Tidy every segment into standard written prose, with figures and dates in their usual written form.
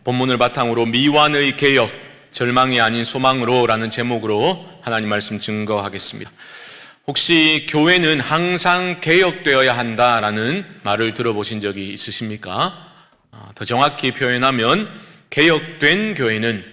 본문을 바탕으로 미완의 개혁, 절망이 아닌 소망으로 라는 제목으로 하나님 말씀 증거하겠습니다. 혹시 교회는 항상 개혁되어야 한다라는 말을 들어보신 적이 있으십니까? 더 정확히 표현하면 개혁된 교회는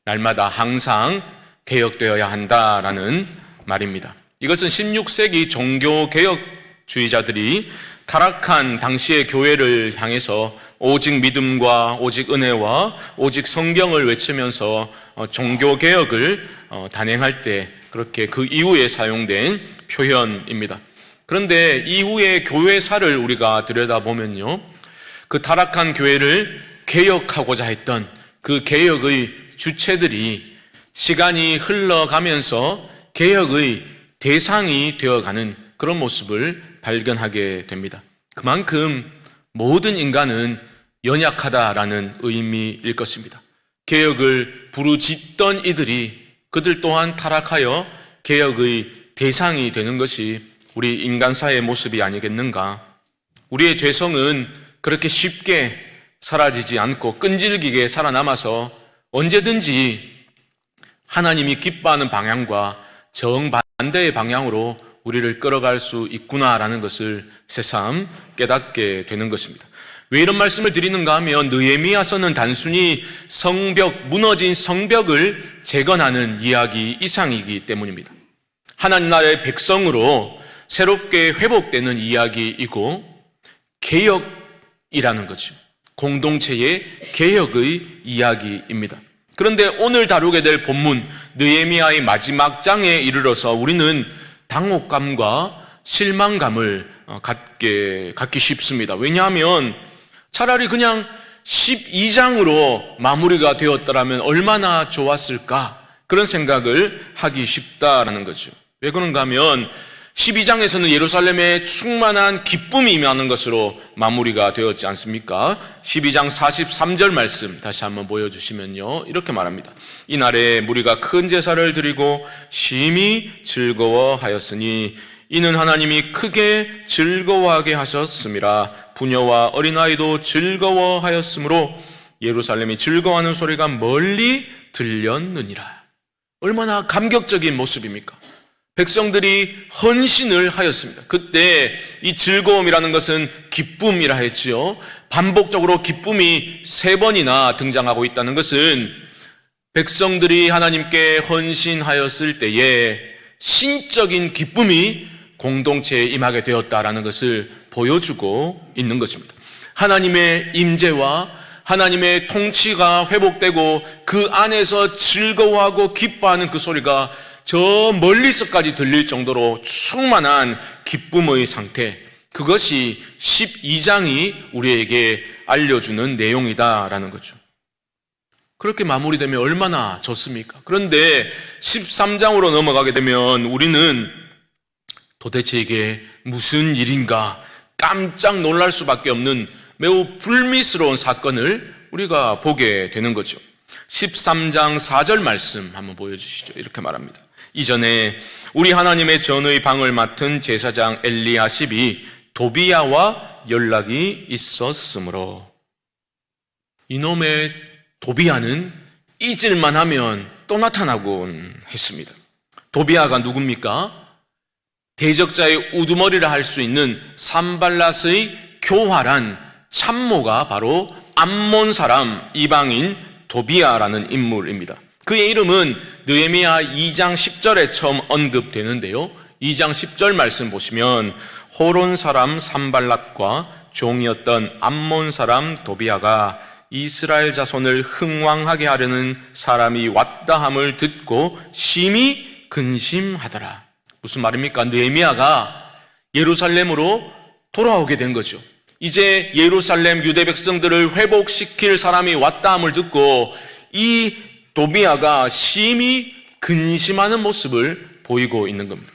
날마다 항상 개혁되어야 한다라는 말입니다. 이것은 16세기 종교개혁주의자들이 타락한 당시의 교회를 향해서 오직 믿음과 오직 은혜와 오직 성경을 외치면서 종교개혁을 단행할 때 그렇게 그 이후에 사용된 표현입니다. 그런데 이후의 교회사를 우리가 들여다보면요, 그 타락한 교회를 개혁하고자 했던 그 개혁의 주체들이 시간이 흘러가면서 개혁의 대상이 되어가는 그런 모습을 발견하게 됩니다. 그만큼 모든 인간은 연약하다라는 의미일 것입니다. 개혁을 부르짖던 이들이 그들 또한 타락하여 개혁의 대상이 되는 것이 우리 인간사의 모습이 아니겠는가? 우리의 죄성은 그렇게 쉽게 사라지지 않고 끈질기게 살아남아서 언제든지 하나님이 기뻐하는 방향과 정반대의 방향으로 우리를 끌어갈 수 있구나라는 것을 새삼 깨닫게 되는 것입니다. 왜 이런 말씀을 드리는가 하면 느헤미야서는 단순히 무너진 성벽을 재건하는 이야기 이상이기 때문입니다. 하나님 나라의 백성으로 새롭게 회복되는 이야기이고 개혁이라는 거죠. 공동체의 개혁의 이야기입니다. 그런데 오늘 다루게 될 본문 느헤미야의 마지막 장에 이르러서 우리는 당혹감과 실망감을 갖기 쉽습니다. 왜냐하면 차라리 그냥 12장으로 마무리가 되었더라면 얼마나 좋았을까, 그런 생각을 하기 쉽다라는 거죠. 왜 그런가 하면 12장에서는 예루살렘에 충만한 기쁨이 임하는 것으로 마무리가 되었지 않습니까? 12장 43절 말씀 다시 한번 보여주시면요, 이렇게 말합니다. 이날에 무리가 큰 제사를 드리고 심히 즐거워하였으니 이는 하나님이 크게 즐거워하게 하셨음이라. 부녀와 어린아이도 즐거워하였으므로 예루살렘이 즐거워하는 소리가 멀리 들렸느니라. 얼마나 감격적인 모습입니까? 백성들이 헌신을 하였습니다. 그때 이 즐거움이라는 것은 기쁨이라 했지요. 반복적으로 기쁨이 3번이나 등장하고 있다는 것은 백성들이 하나님께 헌신하였을 때에 신적인 기쁨이 공동체에 임하게 되었다라는 것을 보여주고 있는 것입니다. 하나님의 임재와 하나님의 통치가 회복되고 그 안에서 즐거워하고 기뻐하는 그 소리가 저 멀리서까지 들릴 정도로 충만한 기쁨의 상태, 그것이 12장이 우리에게 알려주는 내용이다라는 거죠. 그렇게 마무리되면 얼마나 좋습니까? 그런데 13장으로 넘어가게 되면 우리는 도대체 이게 무슨 일인가 깜짝 놀랄 수밖에 없는 매우 불미스러운 사건을 우리가 보게 되는 거죠. 13장 4절 말씀 한번 보여주시죠. 이렇게 말합니다. 이전에 우리 하나님의 전의 방을 맡은 제사장 엘리야십이 도비야와 연락이 있었으므로. 이놈의 도비야는 잊을만 하면 또 나타나곤 했습니다. 도비야가 누굽니까? 대적자의 우두머리를 할 수 있는 산발랏의 교활한 참모가 바로 암몬 사람 이방인 도비야라는 인물입니다. 그의 이름은 느헤미야 2장 10절에 처음 언급되는데요, 2장 10절 말씀 보시면 호론 사람 산발랏과 종이었던 암몬 사람 도비야가 이스라엘 자손을 흥왕하게 하려는 사람이 왔다함을 듣고 심히 근심하더라. 무슨 말입니까? 느헤미야가 예루살렘으로 돌아오게 된 거죠. 이제 예루살렘 유대 백성들을 회복시킬 사람이 왔다함을 듣고 이 도비야가 심히 근심하는 모습을 보이고 있는 겁니다.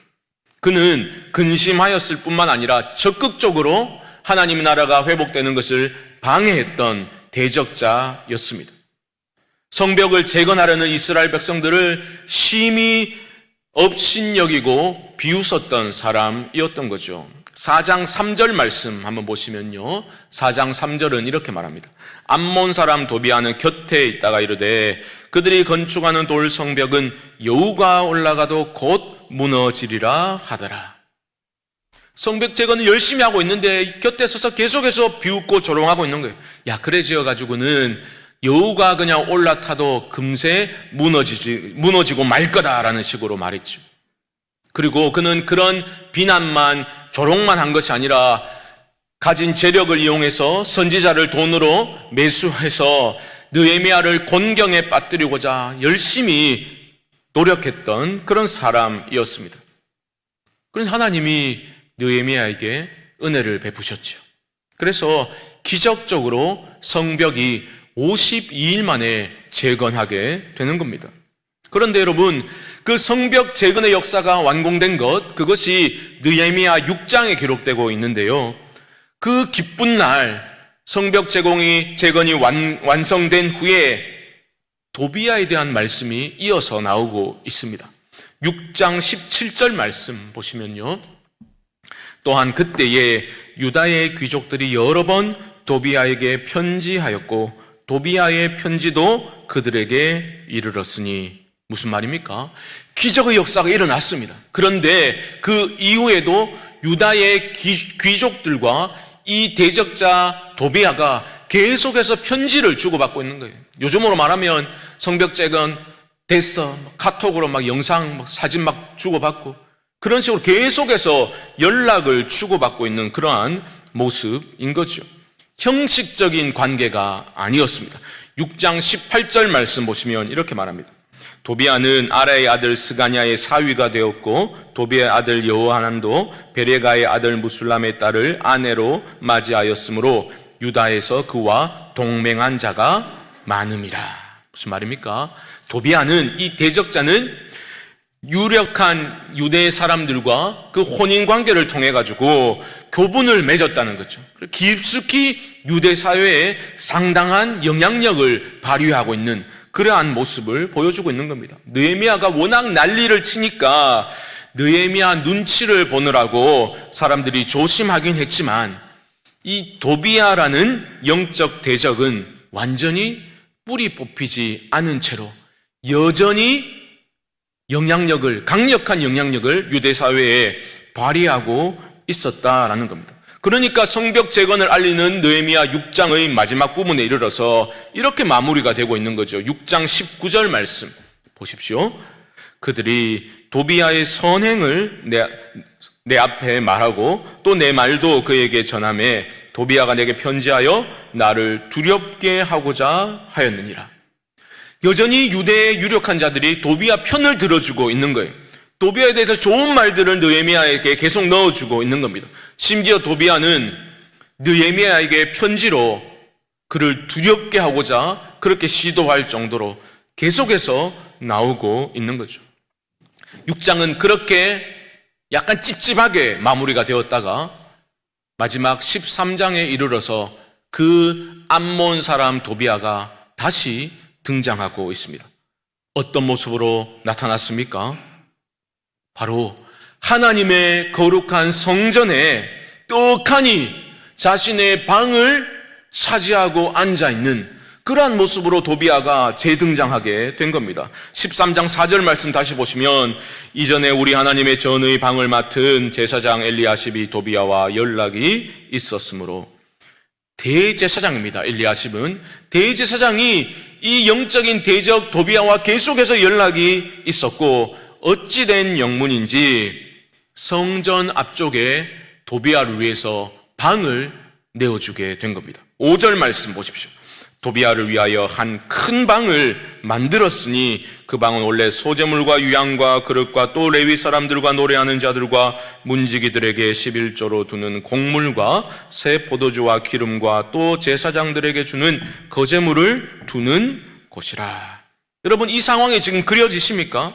그는 근심하였을 뿐만 아니라 적극적으로 하나님의 나라가 회복되는 것을 방해했던 대적자였습니다. 성벽을 재건하려는 이스라엘 백성들을 심히 업신여기고 비웃었던 사람이었던 거죠. 4장 3절 말씀 한번 보시면요. 4장 3절은 이렇게 말합니다. 암몬 사람 도비아는 곁에 있다가 이르되 그들이 건축하는 돌 성벽은 여우가 올라가도 곧 무너지리라 하더라. 성벽 제거는 열심히 하고 있는데 곁에 서서 계속해서 비웃고 조롱하고 있는 거예요. 야, 그래 지어가지고는 여우가 그냥 올라타도 금세 무너지고 말 거다라는 식으로 말했죠. 그리고 그는 그런 비난만 조롱만 한 것이 아니라 가진 재력을 이용해서 선지자를 돈으로 매수해서 느헤미야를 곤경에 빠뜨리고자 열심히 노력했던 그런 사람이었습니다. 그런 하나님이 느헤미야에게 은혜를 베푸셨죠. 그래서 기적적으로 성벽이 52일 만에 재건하게 되는 겁니다. 그런데 여러분, 그 성벽 재건의 역사가 완공된 그것이 느헤미야 6장에 기록되고 있는데요. 그 기쁜 날 성벽 재건이 완성된 후에 도비아에 대한 말씀이 이어서 나오고 있습니다. 6장 17절 말씀 보시면요. 또한 그때에 유다의 귀족들이 여러 번 도비아에게 편지하였고 도비아의 편지도 그들에게 이르렀으니 무슨 말입니까? 기적의 역사가 일어났습니다. 그런데 그 이후에도 유다의 귀족들과 이 대적자 도비아가 계속해서 편지를 주고받고 있는 거예요. 요즘으로 말하면 성벽 재건 됐어, 카톡으로 막 영상, 사진 막 주고받고 그런 식으로 계속해서 연락을 주고받고 있는 그러한 모습인 거죠. 형식적인 관계가 아니었습니다. 6장 18절 말씀 보시면 이렇게 말합니다. 도비아는 아라의 아들 스가냐의 사위가 되었고 도비아의 아들 여호하난도 베레가의 아들 무술람의 딸을 아내로 맞이하였으므로 유다에서 그와 동맹한 자가 많음이라. 무슨 말입니까? 도비아는, 이 대적자는 유력한 유대 사람들과 그 혼인 관계를 통해 가지고 교분을 맺었다는 거죠. 깊숙이 유대 사회에 상당한 영향력을 발휘하고 있는 그러한 모습을 보여주고 있는 겁니다. 느헤미야가 워낙 난리를 치니까 느헤미야 눈치를 보느라고 사람들이 조심하긴 했지만 이 도비아라는 영적 대적은 완전히 뿌리 뽑히지 않은 채로 여전히 강력한 영향력을 유대 사회에 발휘하고 있었다라는 겁니다. 그러니까 성벽 재건을 알리는 느헤미야 6장의 마지막 부분에 이르러서 이렇게 마무리가 되고 있는 거죠. 6장 19절 말씀 보십시오. 그들이 도비아의 선행을 내 앞에 말하고 또 내 말도 그에게 전하매 도비아가 내게 편지하여 나를 두렵게 하고자 하였느니라. 여전히 유대의 유력한 자들이 도비아 편을 들어주고 있는 거예요. 도비아에 대해서 좋은 말들을 느헤미야에게 계속 넣어주고 있는 겁니다. 심지어 도비아는 느헤미야에게 편지로 그를 두렵게 하고자 그렇게 시도할 정도로 계속해서 나오고 있는 거죠. 6장은 그렇게 약간 찝찝하게 마무리가 되었다가 마지막 13장에 이르러서 그 암몬 사람 도비아가 다시 등장하고 있습니다. 어떤 모습으로 나타났습니까? 바로 하나님의 거룩한 성전에 떡하니 자신의 방을 차지하고 앉아있는 그러한 모습으로 도비아가 재등장하게 된 겁니다. 13장 4절 말씀 다시 보시면 이전에 우리 하나님의 전의 방을 맡은 제사장 엘리야십이 도비아와 연락이 있었으므로 대제사장입니다. 엘리야십은 대제사장이 이 영적인 대적 도비아와 계속해서 연락이 있었고 어찌된 영문인지 성전 앞쪽에 도비아를 위해서 방을 내어주게 된 겁니다. 5절 말씀 보십시오. 도비아를 위하여 한 큰 방을 만들었으니 그 방은 원래 소재물과 유향과 그릇과 또 레위 사람들과 노래하는 자들과 문지기들에게 11조로 두는 곡물과 새 포도주와 기름과 또 제사장들에게 주는 거제물을 두는 곳이라. 여러분, 이 상황이 지금 그려지십니까?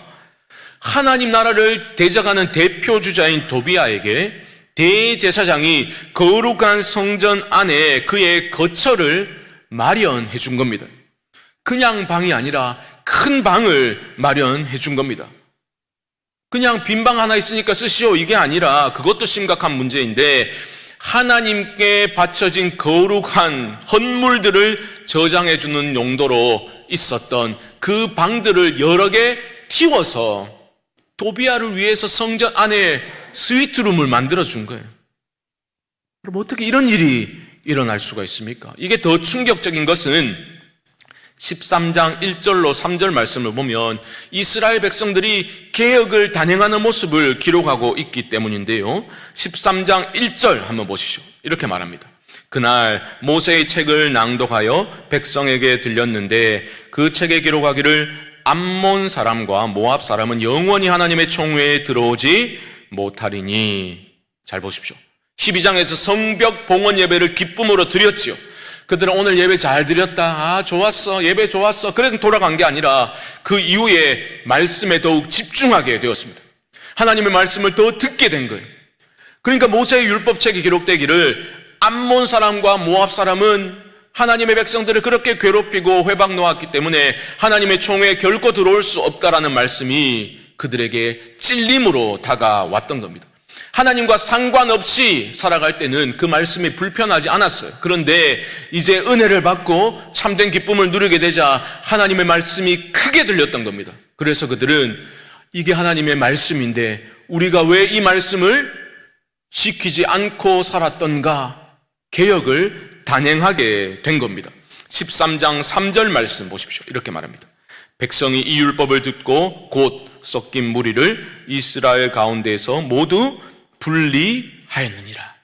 하나님 나라를 대적하는 대표 주자인 도비아에게 대제사장이 거룩한 성전 안에 그의 거처를 마련해 준 겁니다. 그냥 방이 아니라 큰 방을 마련해 준 겁니다. 그냥 빈방 하나 있으니까 쓰시오 이게 아니라 그것도 심각한 문제인데 하나님께 바쳐진 거룩한 헌물들을 저장해 주는 용도로 있었던 그 방들을 여러 개 틔워서 도비아를 위해서 성전 안에 스위트룸을 만들어 준 거예요. 그럼 어떻게 이런 일이 일어날 수가 있습니까? 이게 더 충격적인 것은 13장 1절로 3절 말씀을 보면 이스라엘 백성들이 개혁을 단행하는 모습을 기록하고 있기 때문인데요. 13장 1절 한번 보시죠. 이렇게 말합니다. 그날 모세의 책을 낭독하여 백성에게 들렸는데 그 책에 기록하기를 암몬 사람과 모압 사람은 영원히 하나님의 총회에 들어오지 못하리니. 잘 보십시오. 12장에서 성벽 봉헌 예배를 기쁨으로 드렸지요. 그들은 오늘 예배 잘 드렸다. 좋았어. 예배 좋았어. 그래도 돌아간 게 아니라 그 이후에 말씀에 더욱 집중하게 되었습니다. 하나님의 말씀을 더 듣게 된 거예요. 그러니까 모세의 율법책에 기록되기를 암몬 사람과 모압 사람은 하나님의 백성들을 그렇게 괴롭히고 회방 놓았기 때문에 하나님의 총회에 결코 들어올 수 없다라는 말씀이 그들에게 찔림으로 다가왔던 겁니다. 하나님과 상관없이 살아갈 때는 그 말씀이 불편하지 않았어요. 그런데 이제 은혜를 받고 참된 기쁨을 누리게 되자 하나님의 말씀이 크게 들렸던 겁니다. 그래서 그들은 이게 하나님의 말씀인데 우리가 왜 이 말씀을 지키지 않고 살았던가 개혁을 단행하게 된 겁니다. 13장 3절 말씀 보십시오. 이렇게 말합니다. 백성이 이 율법을 듣고 곧 섞인 무리를 이스라엘 가운데에서 모두 분리하였느니라.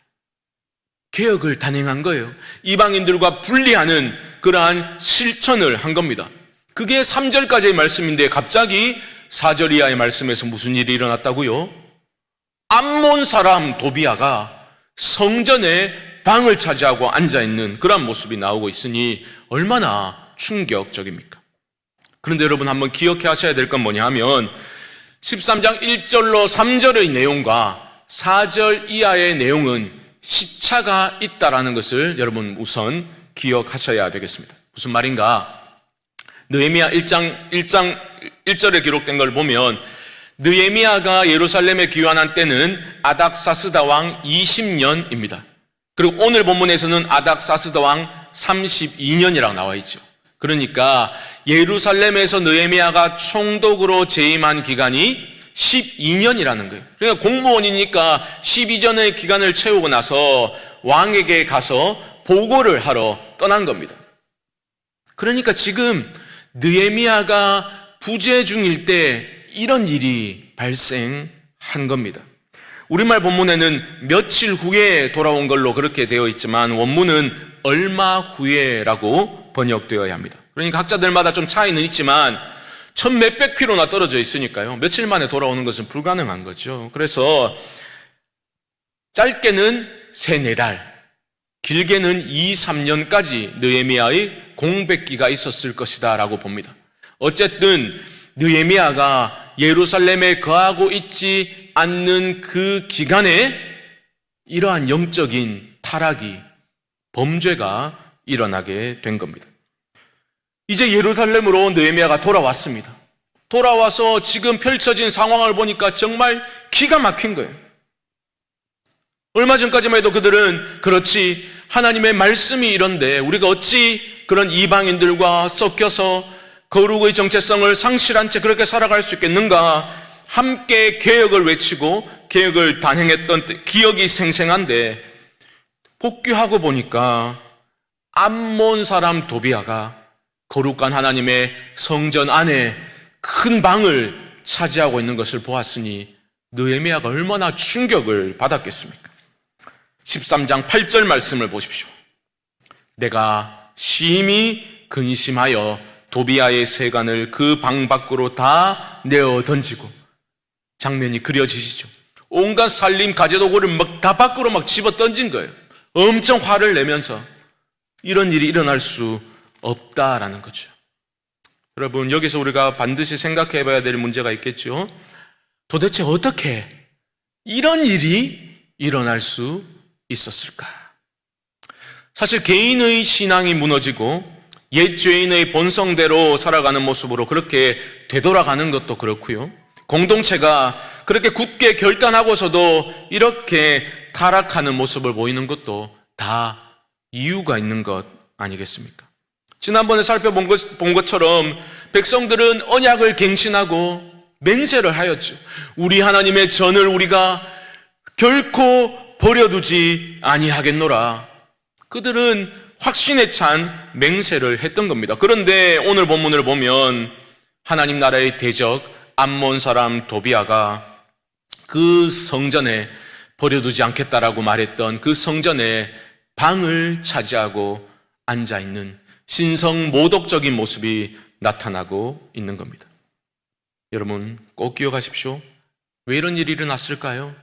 개혁을 단행한 거예요. 이방인들과 분리하는 그러한 실천을 한 겁니다. 그게 3절까지의 말씀인데 갑자기 4절 이하의 말씀에서 무슨 일이 일어났다고요? 암몬 사람 도비아가 성전에 방을 차지하고 앉아있는 그런 모습이 나오고 있으니 얼마나 충격적입니까? 그런데 여러분 한번 기억해 하셔야 될 건 뭐냐 하면 13장 1절로 3절의 내용과 4절 이하의 내용은 시차가 있다라는 것을 여러분 우선 기억하셔야 되겠습니다. 무슨 말인가? 느헤미야 1장 1절에 기록된 걸 보면 느헤미야가 예루살렘에 귀환한 때는 아닥사스다 왕 20년입니다. 그리고 오늘 본문에서는 아닥사스다 왕 32년이라고 나와 있죠. 그러니까 예루살렘에서 느헤미야가 총독으로 재임한 기간이 12년이라는 거예요. 그러니까 공무원이니까 12년의 기간을 채우고 나서 왕에게 가서 보고를 하러 떠난 겁니다. 그러니까 지금 느헤미야가 부재 중일 때 이런 일이 발생한 겁니다. 우리말 본문에는 며칠 후에 돌아온 걸로 그렇게 되어 있지만 원문은 얼마 후에라고 번역되어야 합니다. 그러니까 학자들마다 좀 차이는 있지만 1000몇백 킬로나 떨어져 있으니까요. 며칠 만에 돌아오는 것은 불가능한 거죠. 그래서 짧게는 3-4달, 길게는 2-3년까지 느헤미야의 공백기가 있었을 것이다 라고 봅니다. 어쨌든 느헤미야가 예루살렘에 거하고 있지 않는 그 기간에 이러한 영적인 타락이, 범죄가 일어나게 된 겁니다. 이제 예루살렘으로 느헤미야가 돌아왔습니다. 돌아와서 지금 펼쳐진 상황을 보니까 정말 기가 막힌 거예요. 얼마 전까지만 해도 그들은 그렇지 하나님의 말씀이 이런데 우리가 어찌 그런 이방인들과 섞여서 거룩의 정체성을 상실한 채 그렇게 살아갈 수 있겠는가, 함께 개혁을 외치고 개혁을 단행했던 기억이 생생한데 복귀하고 보니까 암몬 사람 도비아가 거룩한 하나님의 성전 안에 큰 방을 차지하고 있는 것을 보았으니 느헤미야가 얼마나 충격을 받았겠습니까? 13장 8절 말씀을 보십시오. 내가 심히 근심하여 도비아의 세간을 그 방 밖으로 다 내어 던지고, 장면이 그려지시죠? 온갖 살림 가재도구를 막 다 밖으로 막 집어 던진 거예요. 엄청 화를 내면서 이런 일이 일어날 수 없다라는 거죠. 여러분, 여기서 우리가 반드시 생각해 봐야 될 문제가 있겠죠. 도대체 어떻게 이런 일이 일어날 수 있었을까? 사실 개인의 신앙이 무너지고 옛 죄인의 본성대로 살아가는 모습으로 그렇게 되돌아가는 것도 그렇고요. 공동체가 그렇게 굳게 결단하고서도 이렇게 타락하는 모습을 보이는 것도 다 이유가 있는 것 아니겠습니까? 지난번에 살펴본 것처럼 백성들은 언약을 갱신하고 맹세를 하였죠. 우리 하나님의 전을 우리가 결코 버려두지 아니하겠노라. 그들은 확신에 찬 맹세를 했던 겁니다. 그런데 오늘 본문을 보면 하나님 나라의 대적 암몬 사람 도비아가 그 성전에 버려두지 않겠다라고 말했던 그 성전에 방을 차지하고 앉아있는 신성 모독적인 모습이 나타나고 있는 겁니다. 여러분 꼭 기억하십시오. 왜 이런 일이 일어났을까요?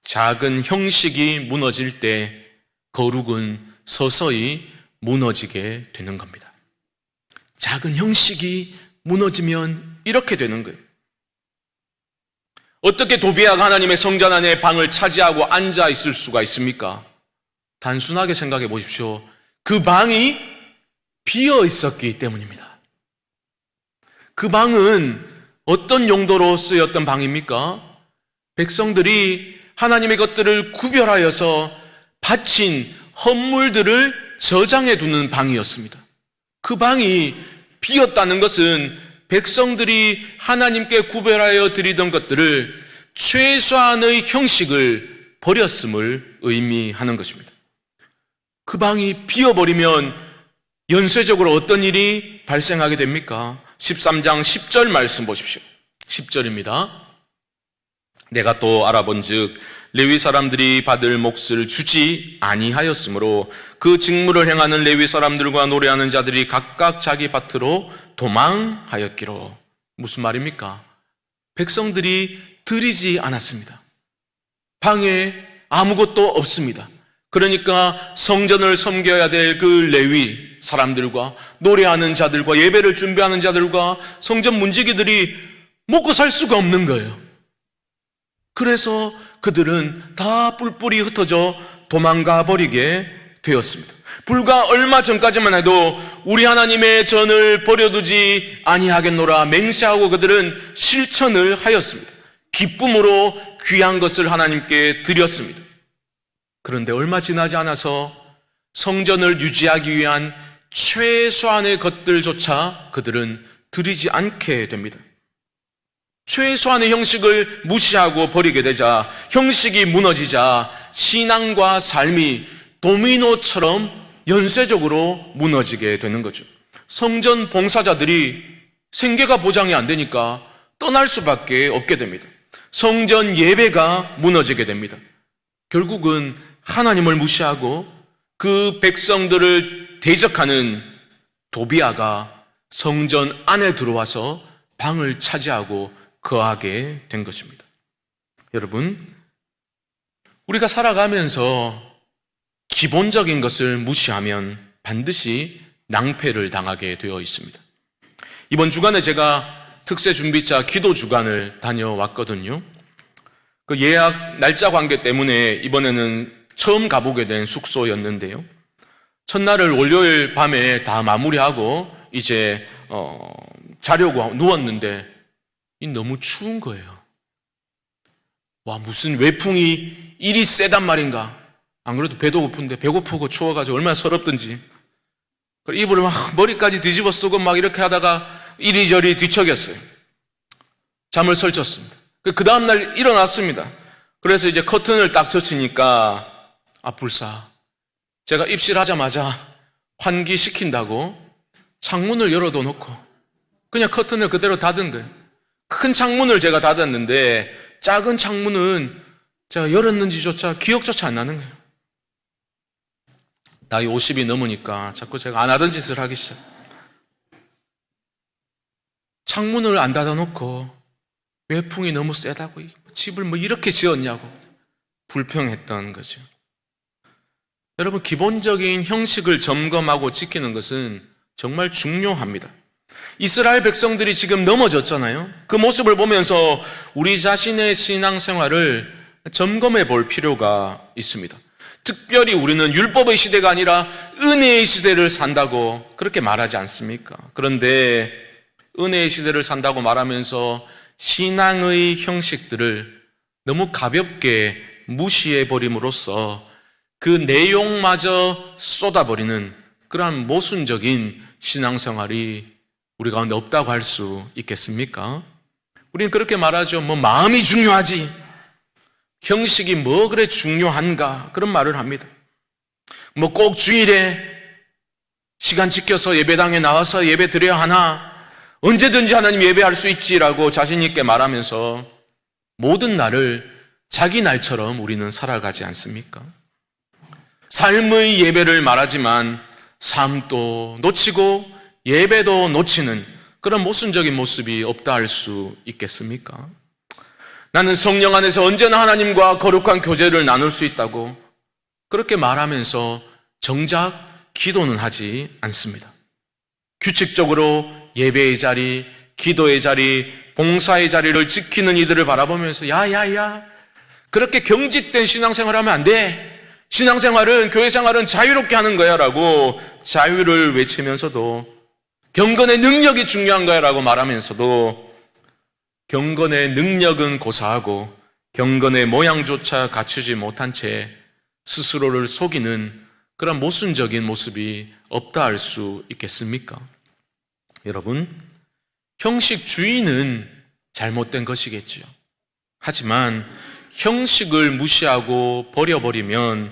작은 형식이 무너질 때 거룩은 서서히 무너지게 되는 겁니다. 작은 형식이 무너지면 이렇게 되는 거예요. 어떻게 도비아가 하나님의 성전 안에 방을 차지하고 앉아 있을 수가 있습니까? 단순하게 생각해 보십시오. 그 방이 비어 있었기 때문입니다. 그 방은 어떤 용도로 쓰였던 방입니까? 백성들이 하나님의 것들을 구별하여서 바친 헌물들을 저장해 두는 방이었습니다. 그 방이 비었다는 것은 백성들이 하나님께 구별하여 드리던 것들을 최소한의 형식을 버렸음을 의미하는 것입니다. 그 방이 비어버리면 연쇄적으로 어떤 일이 발생하게 됩니까? 13장 10절 말씀 보십시오. 10절입니다. 내가 또 알아본즉 레위 사람들이 받을 몫을 주지 아니하였으므로 그 직무를 행하는 레위 사람들과 노래하는 자들이 각각 자기 밭으로 도망하였기로. 무슨 말입니까? 백성들이 드리지 않았습니다. 방에 아무것도 없습니다. 그러니까 성전을 섬겨야 될 그 레위 사람들과 노래하는 자들과 예배를 준비하는 자들과 성전 문지기들이 먹고 살 수가 없는 거예요. 그래서 그들은 다 뿔뿔이 흩어져 도망가 버리게 되었습니다. 불과 얼마 전까지만 해도 우리 하나님의 전을 버려두지 아니하겠노라 맹세하고 그들은 실천을 하였습니다. 기쁨으로 귀한 것을 하나님께 드렸습니다. 그런데 얼마 지나지 않아서 성전을 유지하기 위한 최소한의 것들조차 그들은 드리지 않게 됩니다. 최소한의 형식을 무시하고 버리게 되자 형식이 무너지자 신앙과 삶이 도미노처럼 연쇄적으로 무너지게 되는 거죠. 성전 봉사자들이 생계가 보장이 안 되니까 떠날 수밖에 없게 됩니다. 성전 예배가 무너지게 됩니다. 결국은 하나님을 무시하고 그 백성들을 대적하는 도비아가 성전 안에 들어와서 방을 차지하고 거하게 된 것입니다. 여러분, 우리가 살아가면서 기본적인 것을 무시하면 반드시 낭패를 당하게 되어 있습니다. 이번 주간에 제가 특세 준비차 기도 주간을 다녀왔거든요. 그 예약 날짜 관계 때문에 이번에는 처음 가보게 된 숙소였는데요. 첫날을 월요일 밤에 다 마무리하고 이제 자려고 누웠는데 너무 추운 거예요. 와, 무슨 외풍이 이리 세단 말인가. 안 그래도 배도 고픈데 배고프고 추워가지고 얼마나 서럽든지. 이불을 막 머리까지 뒤집어 쓰고 막 이렇게 하다가 이리저리 뒤척였어요. 잠을 설쳤습니다. 그 다음날 일어났습니다. 그래서 이제 커튼을 딱 젖히니까 불사. 제가 입실하자마자 환기시킨다고 창문을 열어둬 놓고 그냥 커튼을 그대로 닫은 거예요. 큰 창문을 제가 닫았는데 작은 창문은 제가 열었는지조차 기억조차 안 나는 거예요. 나이 50이 넘으니까 자꾸 제가 안 하던 짓을 하기 시작. 창문을 안 닫아놓고 외풍이 너무 세다고 집을 뭐 이렇게 지었냐고 불평했던 거죠. 여러분, 기본적인 형식을 점검하고 지키는 것은 정말 중요합니다. 이스라엘 백성들이 지금 넘어졌잖아요. 그 모습을 보면서 우리 자신의 신앙생활을 점검해 볼 필요가 있습니다. 특별히 우리는 율법의 시대가 아니라 은혜의 시대를 산다고 그렇게 말하지 않습니까? 그런데 은혜의 시대를 산다고 말하면서 신앙의 형식들을 너무 가볍게 무시해버림으로써 그 내용마저 쏟아버리는 그러한 모순적인 신앙생활이 우리 가운데 없다고 할 수 있겠습니까? 우리는 그렇게 말하죠. 마음이 중요하지. 형식이 뭐 그래 중요한가? 그런 말을 합니다. 꼭 주일에 시간 지켜서 예배당에 나와서 예배 드려야 하나? 언제든지 하나님 예배할 수 있지라고 자신 있게 말하면서 모든 날을 자기 날처럼 우리는 살아가지 않습니까? 삶의 예배를 말하지만 삶도 놓치고 예배도 놓치는 그런 모순적인 모습이 없다 할 수 있겠습니까? 나는 성령 안에서 언제나 하나님과 거룩한 교제를 나눌 수 있다고 그렇게 말하면서 정작 기도는 하지 않습니다. 규칙적으로 예배의 자리, 기도의 자리, 봉사의 자리를 지키는 이들을 바라보면서 야야야 그렇게 경직된 신앙생활을 하면 안 돼. 신앙생활은 교회생활은 자유롭게 하는 거야 라고 자유를 외치면서도 경건의 능력이 중요한 거야 라고 말하면서도 경건의 능력은 고사하고 경건의 모양조차 갖추지 못한 채 스스로를 속이는 그런 모순적인 모습이 없다 할 수 있겠습니까? 여러분, 형식주의는 잘못된 것이겠지요. 하지만 형식을 무시하고 버려버리면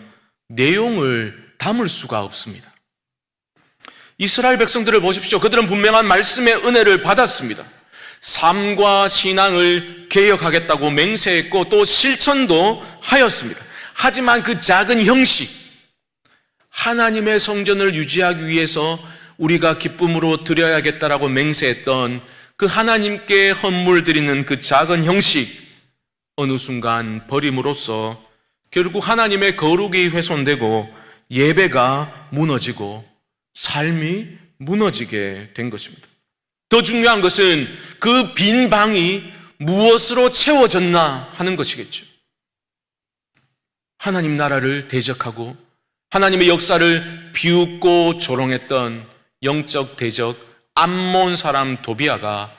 내용을 담을 수가 없습니다. 이스라엘 백성들을 보십시오. 그들은 분명한 말씀의 은혜를 받았습니다. 삶과 신앙을 개혁하겠다고 맹세했고 또 실천도 하였습니다. 하지만 그 작은 형식, 하나님의 성전을 유지하기 위해서 우리가 기쁨으로 드려야겠다라고 맹세했던 그 하나님께 헌물 드리는 그 작은 형식, 어느 순간 버림으로써 결국 하나님의 거룩이 훼손되고 예배가 무너지고 삶이 무너지게 된 것입니다. 더 중요한 것은 그 빈 방이 무엇으로 채워졌나 하는 것이겠죠. 하나님 나라를 대적하고 하나님의 역사를 비웃고 조롱했던 영적 대적 암몬 사람 도비아가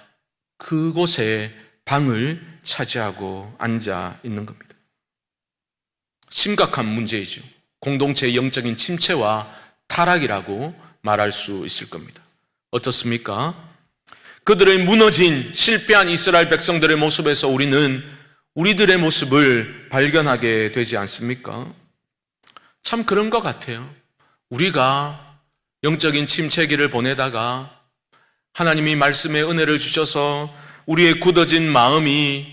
그곳에 방을 차지하고 앉아 있는 겁니다. 심각한 문제이죠. 공동체의 영적인 침체와 타락이라고 말할 수 있을 겁니다. 어떻습니까? 그들의 무너진 실패한 이스라엘 백성들의 모습에서 우리는 우리들의 모습을 발견하게 되지 않습니까? 참 그런 것 같아요. 우리가 영적인 침체기를 보내다가 하나님이 말씀의 은혜를 주셔서 우리의 굳어진 마음이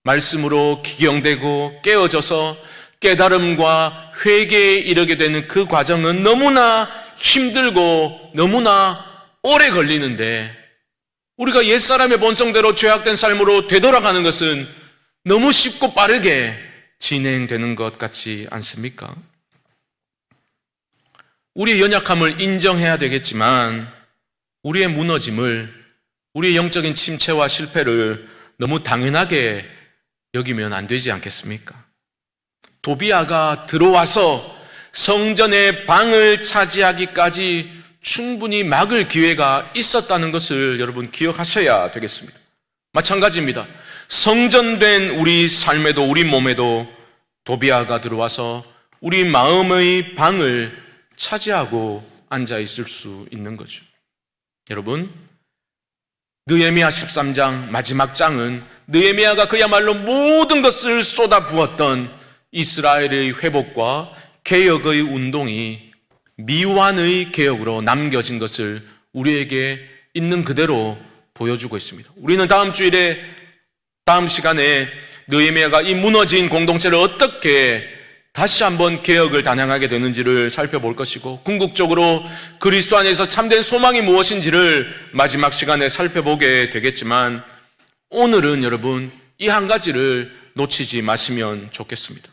말씀으로 기경되고 깨어져서 깨달음과 회개에 이르게 되는 그 과정은 너무나 힘들고 너무나 오래 걸리는데 우리가 옛사람의 본성대로 죄악된 삶으로 되돌아가는 것은 너무 쉽고 빠르게 진행되는 것 같지 않습니까? 우리의 연약함을 인정해야 되겠지만 우리의 무너짐을, 우리의 영적인 침체와 실패를 너무 당연하게 여기면 안 되지 않겠습니까? 도비아가 들어와서 성전의 방을 차지하기까지 충분히 막을 기회가 있었다는 것을 여러분 기억하셔야 되겠습니다. 마찬가지입니다. 성전된 우리 삶에도 우리 몸에도 도비아가 들어와서 우리 마음의 방을 차지하고 앉아 있을 수 있는 거죠. 여러분, 느헤미야 13장 마지막 장은 느헤미야가 그야말로 모든 것을 쏟아부었던 이스라엘의 회복과 개혁의 운동이 미완의 개혁으로 남겨진 것을 우리에게 있는 그대로 보여주고 있습니다. 우리는 다음 시간에 느헤미야가 이 무너진 공동체를 어떻게 다시 한번 개혁을 단행하게 되는지를 살펴볼 것이고, 궁극적으로 그리스도 안에서 참된 소망이 무엇인지를 마지막 시간에 살펴보게 되겠지만, 오늘은 여러분 이 한 가지를 놓치지 마시면 좋겠습니다.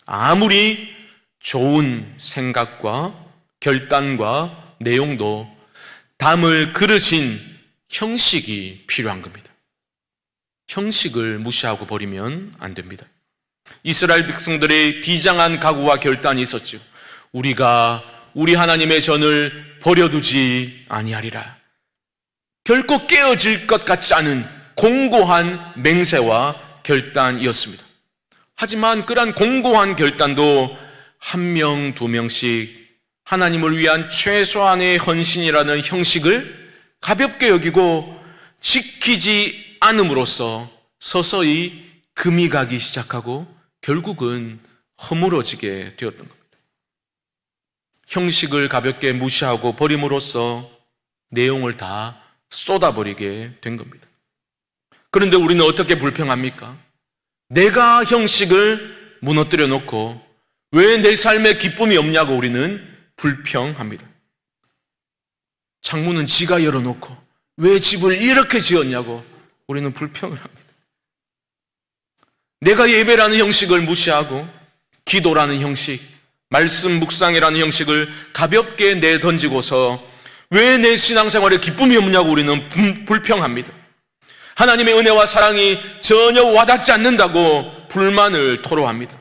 아무리 좋은 생각과 결단과 내용도 담을 그릇인 형식이 필요한 겁니다. 형식을 무시하고 버리면 안 됩니다. 이스라엘 백성들의 비장한 각오와 결단이 있었죠. 우리가 우리 하나님의 전을 버려두지 아니하리라. 결코 깨어질 것 같지 않은 공고한 맹세와 결단이었습니다. 하지만 그러한 공고한 결단도 한 명, 두 명씩 하나님을 위한 최소한의 헌신이라는 형식을 가볍게 여기고 지키지 않음으로써 서서히 금이 가기 시작하고 결국은 허물어지게 되었던 겁니다. 형식을 가볍게 무시하고 버림으로써 내용을 다 쏟아버리게 된 겁니다. 그런데 우리는 어떻게 불평합니까? 내가 형식을 무너뜨려 놓고 왜 내 삶에 기쁨이 없냐고 우리는 불평합니다. 창문은 지가 열어놓고 왜 집을 이렇게 지었냐고 우리는 불평을 합니다. 내가 예배라는 형식을 무시하고 기도라는 형식, 말씀 묵상이라는 형식을 가볍게 내던지고서 왜 내 신앙생활에 기쁨이 없냐고 우리는 불평합니다. 하나님의 은혜와 사랑이 전혀 와닿지 않는다고 불만을 토로합니다.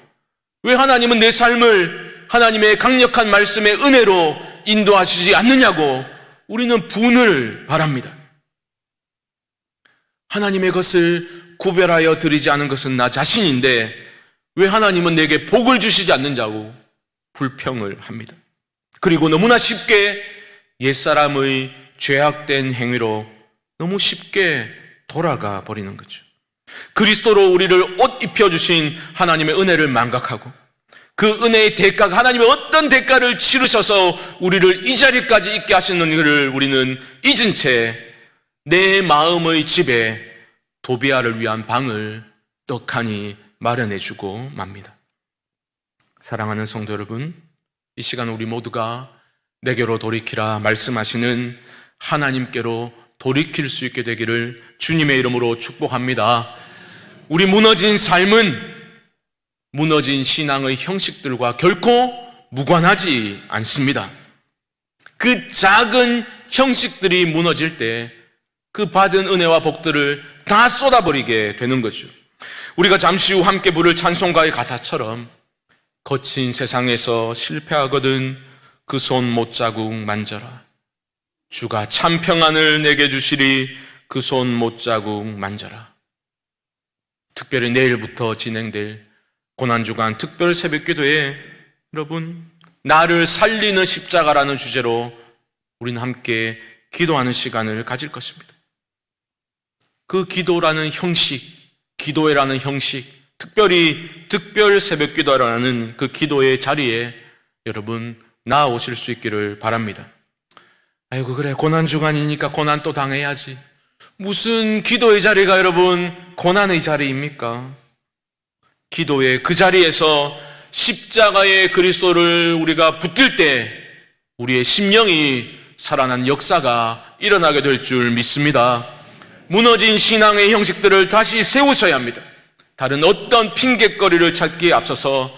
왜 하나님은 내 삶을 하나님의 강력한 말씀의 은혜로 인도하시지 않느냐고 우리는 분을 바랍니다. 하나님의 것을 구별하여 드리지 않은 것은 나 자신인데 왜 하나님은 내게 복을 주시지 않는자고 불평을 합니다. 그리고 너무나 쉽게 옛사람의 죄악된 행위로 너무 쉽게 돌아가 버리는 거죠. 그리스도로 우리를 옷 입혀주신 하나님의 은혜를 망각하고 그 은혜의 대가가 하나님의 어떤 대가를 치르셔서 우리를 이 자리까지 있게 하시는 것을 우리는 잊은 채 내 마음의 집에 도비아를 위한 방을 떡하니 마련해주고 맙니다. 사랑하는 성도 여러분, 이 시간 우리 모두가 내게로 돌이키라 말씀하시는 하나님께로 돌이킬 수 있게 되기를 주님의 이름으로 축복합니다. 우리 무너진 삶은 무너진 신앙의 형식들과 결코 무관하지 않습니다. 그 작은 형식들이 무너질 때 그 받은 은혜와 복들을 다 쏟아버리게 되는 거죠. 우리가 잠시 후 함께 부를 찬송가의 가사처럼 거친 세상에서 실패하거든 그 손 못자국 만져라. 주가 참 평안을 내게 주시리 그 손 못자국 만져라. 특별히 내일부터 진행될 고난주간 특별 새벽기도에 여러분 나를 살리는 십자가라는 주제로 우리는 함께 기도하는 시간을 가질 것입니다. 그 기도라는 형식, 기도회라는 형식, 특별히 특별 새벽기도라는 그 기도의 자리에 여러분 나오실 수 있기를 바랍니다. 아이고 그래 고난주간이니까 고난 또 당해야지. 무슨 기도의 자리가 여러분 고난의 자리입니까? 기도의 그 자리에서 십자가의 그리스도를 우리가 붙들 때 우리의 심령이 살아난 역사가 일어나게 될 줄 믿습니다. 무너진 신앙의 형식들을 다시 세우셔야 합니다. 다른 어떤 핑곗거리를 찾기에 앞서서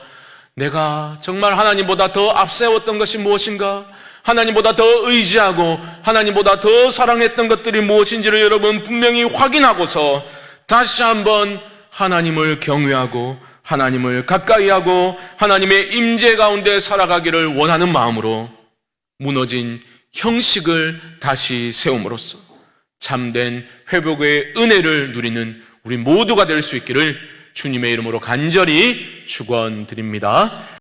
내가 정말 하나님보다 더 앞세웠던 것이 무엇인가? 하나님보다 더 의지하고 하나님보다 더 사랑했던 것들이 무엇인지를 여러분 분명히 확인하고서 다시 한번 하나님을 경외하고 하나님을 가까이 하고 하나님의 임재 가운데 살아가기를 원하는 마음으로 무너진 형식을 다시 세움으로써 참된 회복의 은혜를 누리는 우리 모두가 될 수 있기를 주님의 이름으로 간절히 축원드립니다.